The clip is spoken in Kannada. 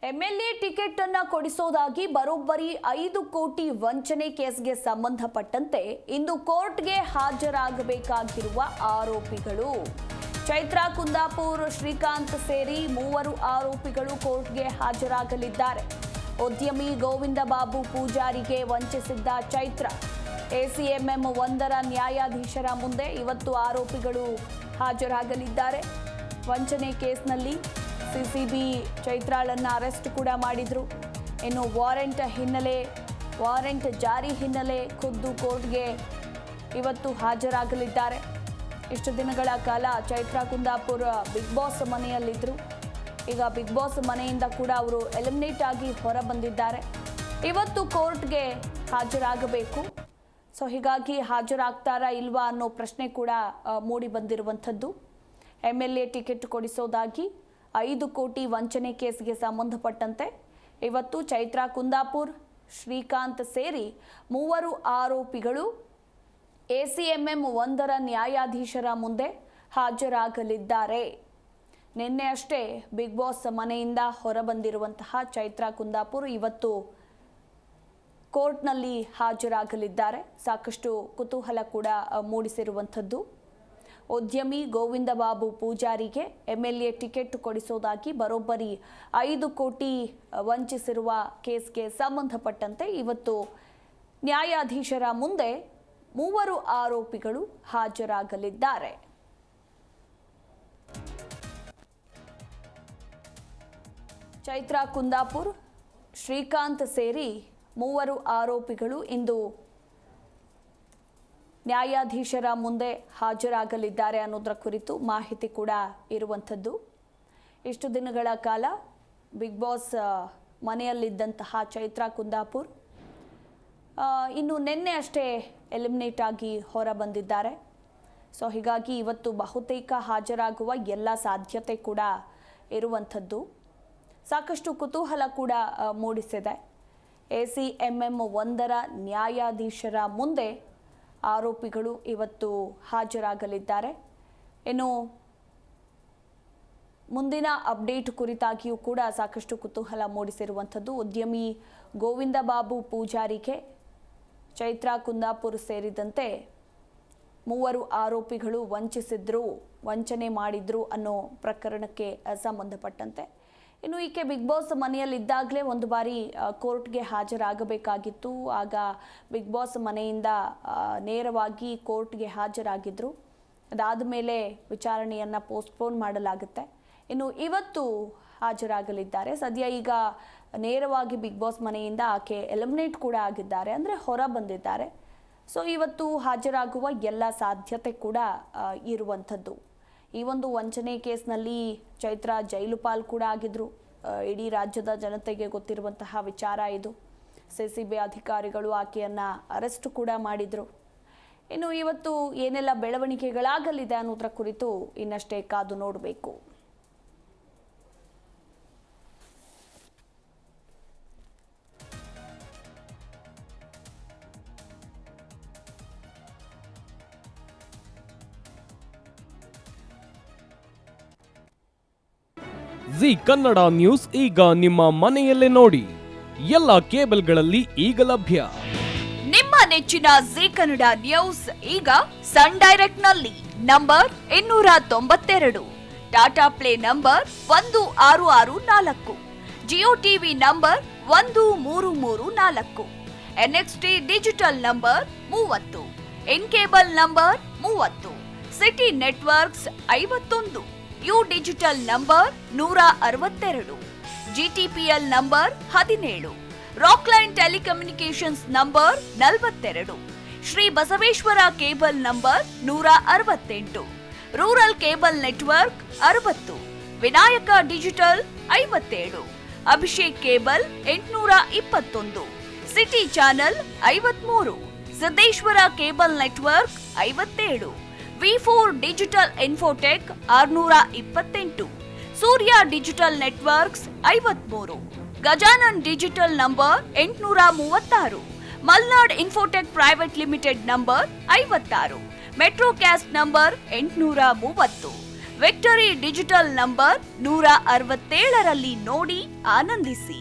ಎಂಎಲ್ಎ ಟಿಕೆಟ್ ಅನ್ನು ಕೊಡಿಸೋದಾಗಿ ಬರೋಬ್ಬರಿ 5 ಕೋಟಿ ವಂಚನೆ ಕೇಸ್ಗೆ ಸಂಬಂಧಪಟ್ಟಂತೆ ಇಂದು ಕೋರ್ಟ್ಗೆ ಹಾಜರಾಗಬೇಕಾಗಿರುವ ಆರೋಪಿಗಳು ಚೈತ್ರಾ ಕುಂದಾಪುರ್, ಶ್ರೀಕಾಂತ್ ಸೇರಿ 3 ಆರೋಪಿಗಳು ಕೋರ್ಟ್ಗೆ ಹಾಜರಾಗಲಿದ್ದಾರೆ. ಉದ್ಯಮಿ ಗೋವಿಂದ ಬಾಬು ಪೂಜಾರಿಗೆ ವಂಚಿಸಿದ್ದ ಚೈತ್ರಾ ಎಸಿಎಂಎಂ 1ರ ನ್ಯಾಯಾಧೀಶರ ಮುಂದೆ ಇವತ್ತು ಆರೋಪಿಗಳು ಹಾಜರಾಗಲಿದ್ದಾರೆ. ವಂಚನೆ ಕೇಸ್ನಲ್ಲಿ ಸಿಸಿಬಿ ಚೈತ್ರಾಳನ್ನ ಅರೆಸ್ಟ್ ಕೂಡ ಮಾಡಿದ್ರು. ಇನ್ನು ವಾರೆಂಟ್ ಜಾರಿ ಹಿನ್ನೆಲೆ ಖುದ್ದು ಕೋರ್ಟ್ಗೆ ಇವತ್ತು ಹಾಜರಾಗಲಿದ್ದಾರೆ. ಇಷ್ಟು ದಿನಗಳ ಕಾಲ ಚೈತ್ರಾ ಕುಂದಾಪುರ್ ಬಿಗ್ ಬಾಸ್ ಮನೆಯಲ್ಲಿದ್ದರು. ಈಗ ಬಿಗ್ ಬಾಸ್ ಮನೆಯಿಂದ ಕೂಡ ಅವರು ಎಲಿಮಿನೇಟ್ ಆಗಿ ಹೊರ ಬಂದಿದ್ದಾರೆ. ಇವತ್ತು ಕೋರ್ಟ್ಗೆ ಹಾಜರಾಗಬೇಕು. ಸೊ ಹೀಗಾಗಿ ಹಾಜರಾಗ್ತಾರಾ ಇಲ್ವಾ ಅನ್ನೋ ಪ್ರಶ್ನೆ ಕೂಡ ಮೂಡಿ ಬಂದಿರುವಂಥದ್ದು. ಎಂಎಲ್ಎ ಟಿಕೆಟ್ ಕೊಡಿಸೋದಾಗಿ 5 ಕೋಟಿ ವಂಚನೆ ಕೇಸ್ಗೆ ಸಂಬಂಧಪಟ್ಟಂತೆ ಇವತ್ತು ಚೈತ್ರಾ ಕುಂದಾಪುರ್, ಶ್ರೀಕಾಂತ್ ಸೇರಿ 3 ಆರೋಪಿಗಳು ಎಸಿಎಂಎಂ 1ರ ನ್ಯಾಯಾಧೀಶರ ಮುಂದೆ ಹಾಜರಾಗಲಿದ್ದಾರೆ. ನಿನ್ನೆ ಅಷ್ಟೇ ಬಿಗ್ ಬಾಸ್ ಮನೆಯಿಂದ ಹೊರಬಂದಿರುವಂತಹ ಚೈತ್ರಾ ಕುಂದಾಪುರ್ ಇವತ್ತು ಕೋರ್ಟ್ನಲ್ಲಿ ಹಾಜರಾಗಲಿದ್ದಾರೆ. ಸಾಕಷ್ಟು ಕುತೂಹಲ ಕೂಡ ಮೂಡಿಸಿರುವಂಥದ್ದು. ಉದ್ಯಮಿ ಗೋವಿಂದ ಬಾಬು ಪೂಜಾರಿಗೆ ಎಂಎಲ್ಎ ಟಿಕೆಟ್ ಕೊಡಿಸೋದಾಗಿ ಬರೋಬ್ಬರಿ 5 ಕೋಟಿ ವಂಚಿಸಿರುವ ಕೇಸ್ಗೆ ಸಂಬಂಧಪಟ್ಟಂತೆ ಇವತ್ತು ನ್ಯಾಯಾಧೀಶರ ಮುಂದೆ 3 ಆರೋಪಿಗಳು ಹಾಜರಾಗಲಿದ್ದಾರೆ. ಚೈತ್ರಾ ಕುಂದಾಪುರ್, ಶ್ರೀಕಾಂತ್ ಸೇರಿ 3 ಆರೋಪಿಗಳು ಇಂದು ನ್ಯಾಯಾಧೀಶರ ಮುಂದೆ ಹಾಜರಾಗಲಿದ್ದಾರೆ ಅನ್ನೋದರ ಕುರಿತು ಮಾಹಿತಿ ಕೂಡ ಇರುವಂಥದ್ದು. ಇಷ್ಟು ದಿನಗಳ ಕಾಲ ಬಿಗ್ ಬಾಸ್ ಮನೆಯಲ್ಲಿದ್ದಂತಹ ಚೈತ್ರಾ ಕುಂದಾಪುರ್ ಇನ್ನು ನಿನ್ನೆ ಅಷ್ಟೇ ಎಲಿಮಿನೇಟ್ ಆಗಿ ಹೊರ ಬಂದಿದ್ದಾರೆ. ಸೊ ಹೀಗಾಗಿ ಇವತ್ತು ಬಹುತೇಕ ಹಾಜರಾಗುವ ಎಲ್ಲ ಸಾಧ್ಯತೆ ಕೂಡ ಇರುವಂಥದ್ದು. ಸಾಕಷ್ಟು ಕುತೂಹಲ ಕೂಡ ಮೂಡಿಸಿದೆ. ಎಸಿಎಂಎಂ 1ರ ನ್ಯಾಯಾಧೀಶರ ಮುಂದೆ ಆರೋಪಿಗಳು ಇವತ್ತು ಹಾಜರಾಗಲಿದ್ದಾರೆ. ಇನ್ನು ಮುಂದಿನ ಅಪ್ಡೇಟ್ ಕುರಿತಾಗಿಯೂ ಕೂಡ ಸಾಕಷ್ಟು ಕುತೂಹಲ ಮೂಡಿಸಿರುವಂಥದ್ದು. ಉದ್ಯಮಿ ಗೋವಿಂದ ಬಾಬು ಪೂಜಾರಿಗೆ ಚೈತ್ರಾ ಕುಂದಾಪುರ್ ಸೇರಿದಂತೆ 3 ಆರೋಪಿಗಳು ವಂಚನೆ ಮಾಡಿದ್ರು ಅನ್ನೋ ಪ್ರಕರಣಕ್ಕೆ ಸಂಬಂಧಪಟ್ಟಂತೆ ಇನ್ನು ಈಕೆ ಬಿಗ್ ಬಾಸ್ ಮನೆಯಲ್ಲಿದ್ದಾಗಲೇ ಒಂದು ಬಾರಿ ಕೋರ್ಟ್ಗೆ ಹಾಜರಾಗಬೇಕಾಗಿತ್ತು. ಆಗ ಬಿಗ್ ಬಾಸ್ ಮನೆಯಿಂದ ನೇರವಾಗಿ ಕೋರ್ಟ್ಗೆ ಹಾಜರಾಗಿದ್ದರು. ಅದಾದ ಮೇಲೆ ವಿಚಾರಣೆಯನ್ನು ಪೋಸ್ಟ್ಪೋನ್ ಮಾಡಲಾಗುತ್ತೆ. ಇನ್ನು ಇವತ್ತು ಹಾಜರಾಗಲಿದ್ದಾರೆ. ಸದ್ಯ ಈಗ ನೇರವಾಗಿ ಬಿಗ್ ಬಾಸ್ ಮನೆಯಿಂದ ಆಕೆ ಎಲಿಮಿನೇಟ್ ಕೂಡ ಆಗಿದ್ದಾರೆ, ಅಂದರೆ ಹೊರ ಬಂದಿದ್ದಾರೆ. ಸೊ ಇವತ್ತು ಹಾಜರಾಗುವ ಎಲ್ಲ ಸಾಧ್ಯತೆ ಕೂಡ ಇರುವಂಥದ್ದು. ಈ ಒಂದು ವಂಚನೆ ಕೇಸ್ನಲ್ಲಿ ಚೈತ್ರಾ ಜೈಲು ಪಾಲ್ ಕೂಡ ಆಗಿದ್ರು. ಇಡೀ ರಾಜ್ಯದ ಜನತೆಗೆ ಗೊತ್ತಿರುವಂತಹ ವಿಚಾರ ಇದು. ಸಿಸಿಬಿ ಅಧಿಕಾರಿಗಳು ಆಕೆಯನ್ನ ಅರೆಸ್ಟ್ ಕೂಡ ಮಾಡಿದ್ರು. ಇನ್ನು ಇವತ್ತು ಏನೆಲ್ಲ ಬೆಳವಣಿಗೆಗಳಾಗಲಿದೆ ಅನ್ನೋದರ ಕುರಿತು ಇನ್ನಷ್ಟೇ ಕಾದು ನೋಡಬೇಕು. ಜಿ ಕನ್ನಡ ನ್ಯೂಸ್ ಈಗ ನಿಮ್ಮ ಮನೆಯಲ್ಲೇ ನೋಡಿ. ಎಲ್ಲ ಕೇಬಲ್ಗಳಲ್ಲಿ ಈಗ ಲಭ್ಯ. ನಿಮ್ಮ ನೆಚ್ಚಿನ ಜಿ ಕನ್ನಡ ನ್ಯೂಸ್ ಈಗ ಸನ್ ಡೈರೆಕ್ಟ್ ನಲ್ಲಿ number 292, Tata play number 1664, Jio TV number 1334, NXT digital number 30, in cable number 30, city networks 51, U digital number 162, GTPL number 17, Rockline telecommunications number 42, Shri Basaveshwara cable number 168, rural cable network 60, Vinayaka digital 57, Abhishek cable 821, city channel 53, Siddeshwara cable network 57, V4 digital Infotech 628, Surya digital networks 53, Gajanan digital number 836, Malnad Infotech private limited number 56, Metro Cast number 830, Victory Digital number 167ರಲ್ಲಿ ನೋಡಿ ಆನಂದಿಸಿ.